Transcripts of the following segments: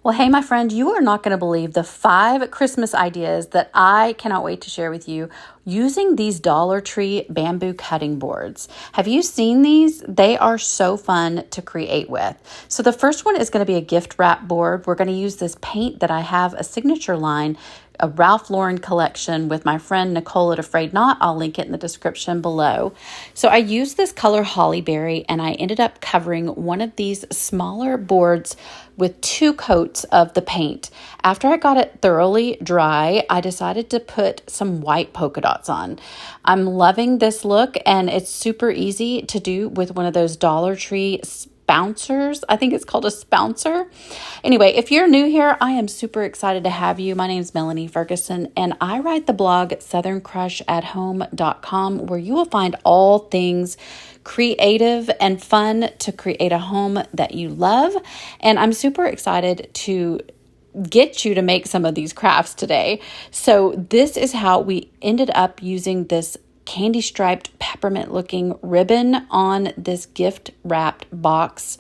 Well, hey, my friend, you are not going to believe the 5 Christmas ideas that I cannot wait to share with you using these Dollar Tree bamboo cutting boards. Have you seen these? They are so fun to create with. So the first one is going to be a gift wrap board. We're going to use this paint that I have, a signature line, a Ralph Lauren collection with my friend Nicole at Afraid Not. I'll link it in the description below. So I used this color Holly Berry, and I ended up covering one of these smaller boards with 2 coats of the paint. After I got it thoroughly dry, I decided to put some white polka dots on. I'm loving this look, and it's super easy to do with one of those Dollar Tree bouncers. I think it's called a spouncer. Anyway, if you're new here, I am super excited to have you. My name is Melanie Ferguson, and I write the blog southerncrushathome.com, where you will find all things creative and fun to create a home that you love. And I'm super excited to get you to make some of these crafts today. So this is how we ended up using this candy striped peppermint looking ribbon on this gift wrapped box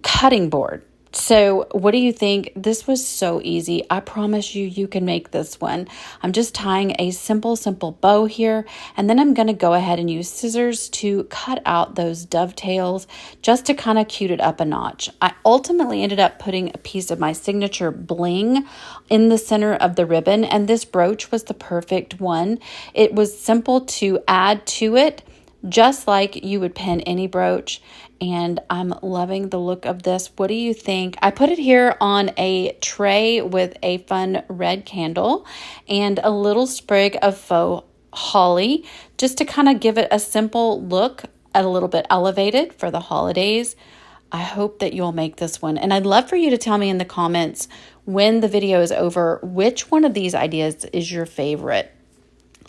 cutting board. So what do you think? This was so easy. I promise you, you can make this one. I'm just tying a simple bow here, and then I'm going to go ahead and use scissors to cut out those dovetails just to kind of cute it up a notch. I ultimately ended up putting a piece of my signature bling in the center of the ribbon, and this brooch was the perfect one. It was simple to add to it, just like you would pin any brooch, and I'm loving the look of this. What do you think? I put it here on a tray with a fun red candle and a little sprig of faux holly, just to kind of give it a simple look, a little bit elevated for the holidays. I hope that you'll make this one, and I'd love for you to tell me in the comments when the video is over which one of these ideas is your favorite.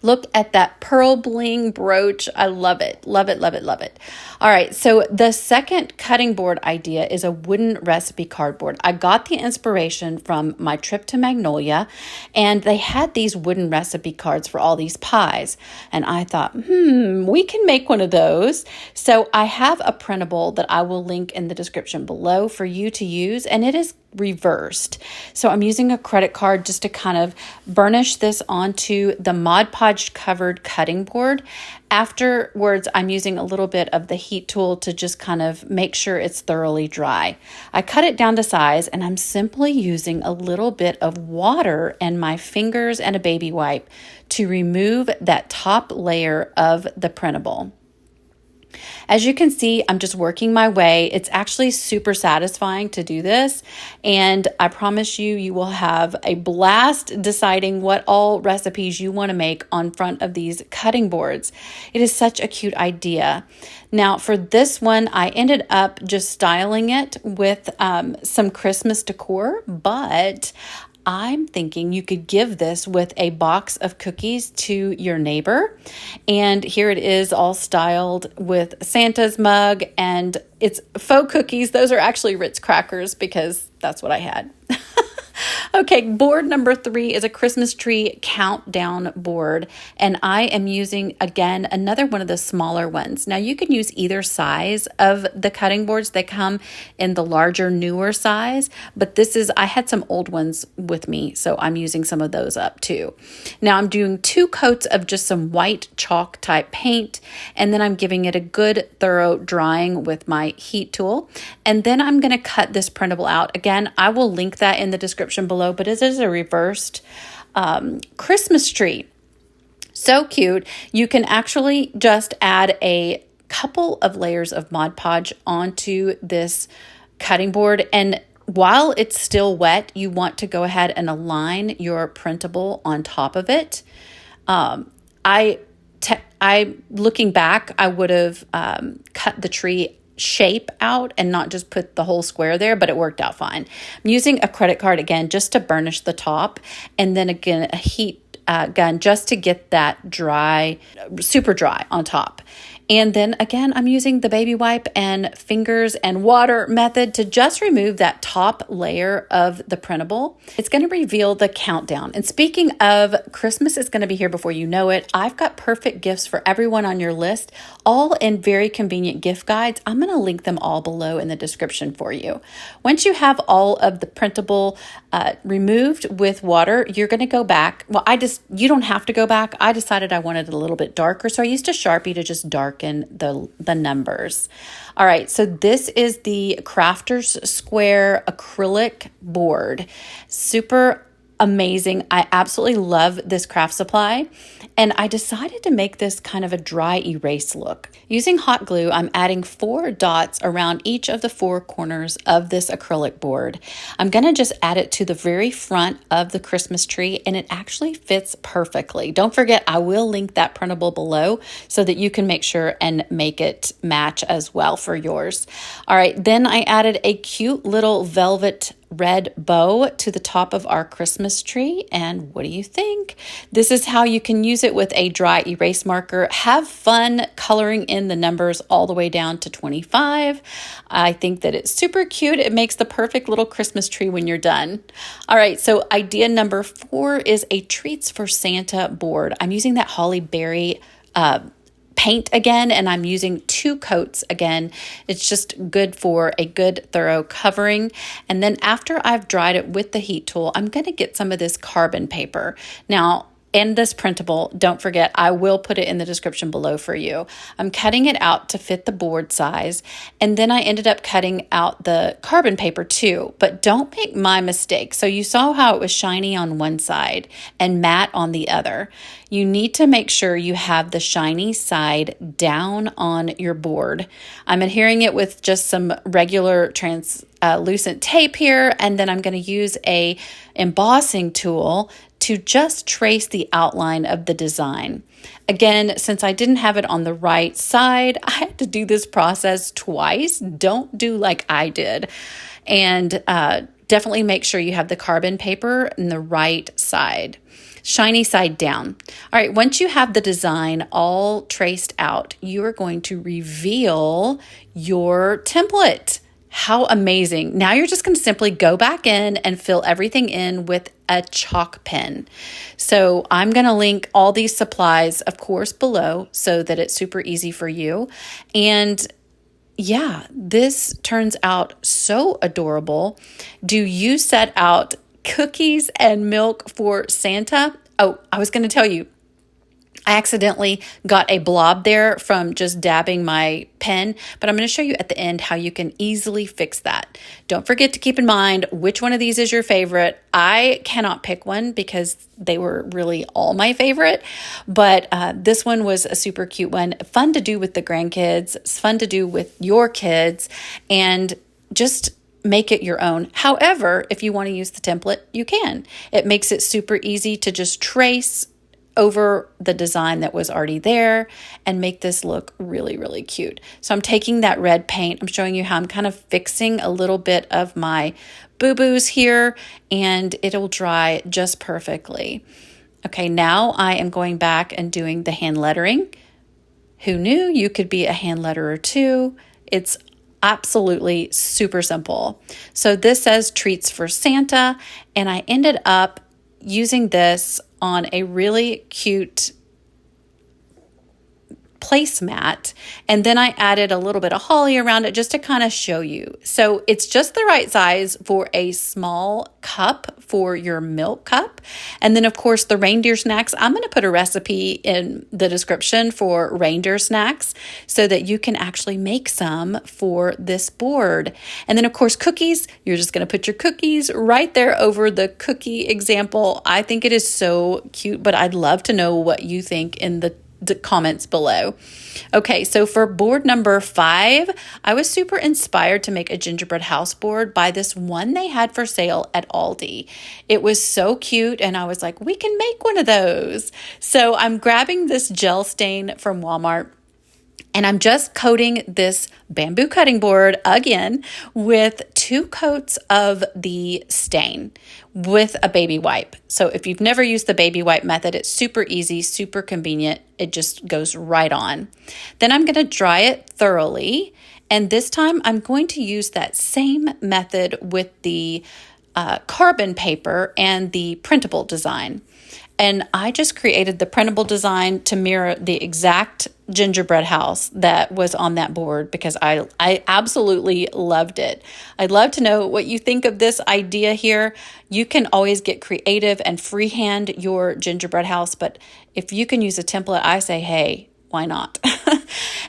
Look at that pearl bling brooch. I love it. Love it, love it, love it. All right, so the second cutting board idea is a wooden recipe cardboard. I got the inspiration from my trip to Magnolia, and they had these wooden recipe cards for all these pies. And I thought, we can make one of those. So I have a printable that I will link in the description below for you to use, and it is reversed. So I'm using a credit card just to kind of burnish this onto the Mod Podge covered cutting board. Afterwards, I'm using a little bit of the heat tool to just kind of make sure it's thoroughly dry. I cut it down to size, and I'm simply using a little bit of water and my fingers and a baby wipe to remove that top layer of the printable. As you can see, I'm just working my way. It's actually super satisfying to do this, and I promise you, you will have a blast deciding what all recipes you want to make on front of these cutting boards. It is such a cute idea. Now, for this one, I ended up just styling it with some Christmas decor, but I'm thinking you could give this with a box of cookies to your neighbor. And here it is all styled with Santa's mug, and it's faux cookies. Those are actually Ritz crackers because that's what I had. Okay, board number 3 is a Christmas tree countdown board, and I am using, again, another one of the smaller ones. Now, you can use either size of the cutting boards. They come in the larger, newer size, but I had some old ones with me, so I'm using some of those up too. Now, I'm doing 2 coats of just some white chalk type paint, and then I'm giving it a good thorough drying with my heat tool, and then I'm going to cut this printable out. Again, I will link that in the description below, but it is a reversed Christmas tree. So cute. You can actually just add a couple of layers of Mod Podge onto this cutting board, and while it's still wet, you want to go ahead and align your printable on top of it. Looking back, I would have cut the tree shape out and not just put the whole square there, but it worked out fine. I'm using a credit card again just to burnish the top, and then again a heat gun just to get that dry, super dry on top. And then again, I'm using the baby wipe and fingers and water method to just remove that top layer of the printable. It's going to reveal the countdown. And speaking of, Christmas is going to be here before you know it. I've got perfect gifts for everyone on your list, all in very convenient gift guides. I'm going to link them all below in the description for you. Once you have all of the printable removed with water, you're going to go back. Well, you don't have to go back. I decided I wanted it a little bit darker, so I used a Sharpie to just darken the numbers. All right, so this is the Crafters Square acrylic board. Super amazing. I absolutely love this craft supply, and I decided to make this kind of a dry erase look. Using hot glue, I'm adding 4 dots around each of the 4 corners of this acrylic board. I'm going to just add it to the very front of the Christmas tree, and it actually fits perfectly. Don't forget, I will link that printable below so that you can make sure and make it match as well for yours. All right, then I added a cute little velvet red bow to the top of our Christmas tree. And what do you think? This is how you can use it with a dry erase marker. Have fun coloring in the numbers all the way down to 25. I think that it's super cute. It makes the perfect little Christmas tree when you're done. All right, so idea number 4 is a Treats for Santa board. I'm using that holly berry paint again, and I'm using 2 coats again. It's just good for a good thorough covering. And then after I've dried it with the heat tool, I'm going to get some of this carbon paper. Now, and this printable, don't forget, I will put it in the description below for you. I'm cutting it out to fit the board size, and then I ended up cutting out the carbon paper too, but don't make my mistake. So you saw how it was shiny on one side and matte on the other. You need to make sure you have the shiny side down on your board. I'm adhering it with just some regular translucent tape here, and then I'm going to use a embossing tool to just trace the outline of the design. Again, since I didn't have it on the right side, I had to do this process twice. Don't do like I did. And definitely make sure you have the carbon paper in the right side. Shiny side down. All right, once you have the design all traced out, you are going to reveal your template. How amazing. Now you're just going to simply go back in and fill everything in with a chalk pen. So I'm going to link all these supplies, of course, below so that it's super easy for you. And yeah, this turns out so adorable. Do you set out cookies and milk for Santa? Oh, I was going to tell you, I accidentally got a blob there from just dabbing my pen, but I'm going to show you at the end how you can easily fix that. Don't forget to keep in mind which one of these is your favorite. I cannot pick one because they were really all my favorite, but this one was a super cute one. Fun to do with the grandkids. It's fun to do with your kids, and just make it your own. However, if you want to use the template, you can. It makes it super easy to just trace over the design that was already there and make this look really, really cute. So I'm taking that red paint. I'm showing you how I'm kind of fixing a little bit of my boo-boos here, and it'll dry just perfectly. Okay, now I am going back and doing the hand lettering. Who knew you could be a hand letterer too? It's absolutely super simple. So this says Treats for Santa, and I ended up using this on a really cute placemat, and then I added a little bit of holly around it just to kind of show you. So it's just the right size for a small cup for your milk cup. And then of course the reindeer snacks, I'm going to put a recipe in the description for reindeer snacks so that you can actually make some for this board. And then of course cookies, you're just going to put your cookies right there over the cookie example. I think it is so cute, but I'd love to know what you think in the comments below. Okay, so for board number 5, I was super inspired to make a gingerbread house board by this one they had for sale at Aldi. It was so cute, and I was like, we can make one of those. So I'm grabbing this gel stain from Walmart, And I'm just coating this bamboo cutting board again with 2 coats of the stain with a baby wipe. So if you've never used the baby wipe method, it's super easy, super convenient. It just goes right on. Then I'm going to dry it thoroughly. And this time I'm going to use that same method with the carbon paper and the printable design. And I just created the printable design to mirror the exact gingerbread house that was on that board because I absolutely loved it. I'd love to know what you think of this idea here. You can always get creative and freehand your gingerbread house, but if you can use a template, I say, hey, why not?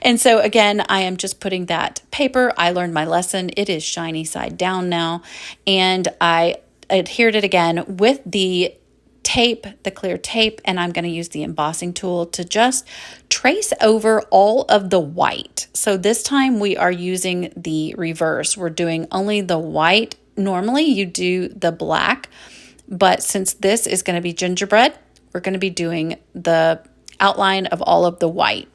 And so again, I am just putting that paper. I learned my lesson. It is shiny side down now. And I adhered it again with the tape, the clear tape, and I'm going to use the embossing tool to just trace over all of the white. So this time we are using the reverse. We're doing only the white. Normally you do the black, but since this is going to be gingerbread, we're going to be doing the outline of all of the white.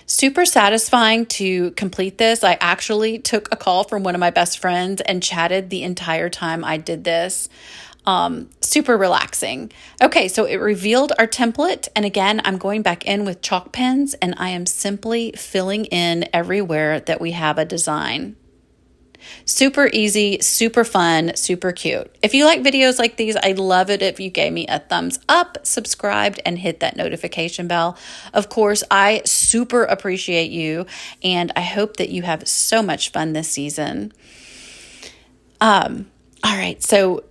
Super satisfying to complete this. I actually took a call from one of my best friends and chatted the entire time I did this. Super relaxing. Okay, so it revealed our template. And again, I'm going back in with chalk pens and I am simply filling in everywhere that we have a design. Super easy, super fun, super cute. If you like videos like these, I'd love it if you gave me a thumbs up, subscribed, and hit that notification bell. Of course, I super appreciate you, and I hope that you have so much fun this season. All right, so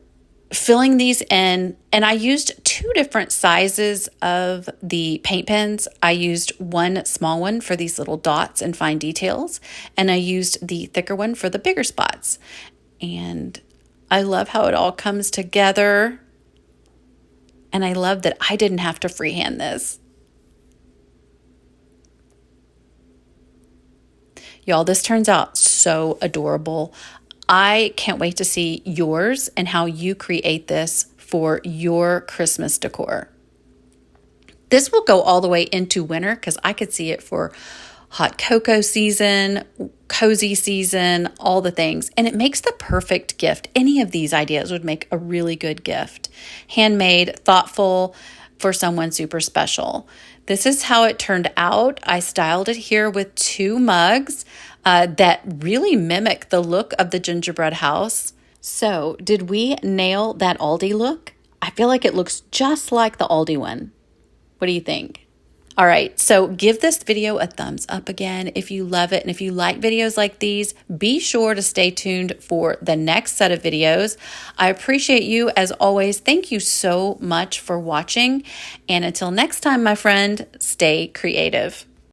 filling these in, and I used 2 different sizes of the paint pens. I used one small one for these little dots and fine details, and I used the thicker one for the bigger spots. And I love how it all comes together. And I love that I didn't have to freehand this. Y'all, this turns out so adorable. I can't wait to see yours and how you create this for your Christmas decor. This will go all the way into winter because I could see it for hot cocoa season, cozy season, all the things. And it makes the perfect gift. Any of these ideas would make a really good gift. Handmade, thoughtful, for someone super special. This is how it turned out. I styled it here with 2 mugs that really mimic the look of the gingerbread house. So, did we nail that Aldi look? I feel like it looks just like the Aldi one. What do you think? All right, so give this video a thumbs up again if you love it. And if you like videos like these, be sure to stay tuned for the next set of videos. I appreciate you as always. Thank you so much for watching. And until next time, my friend, stay creative.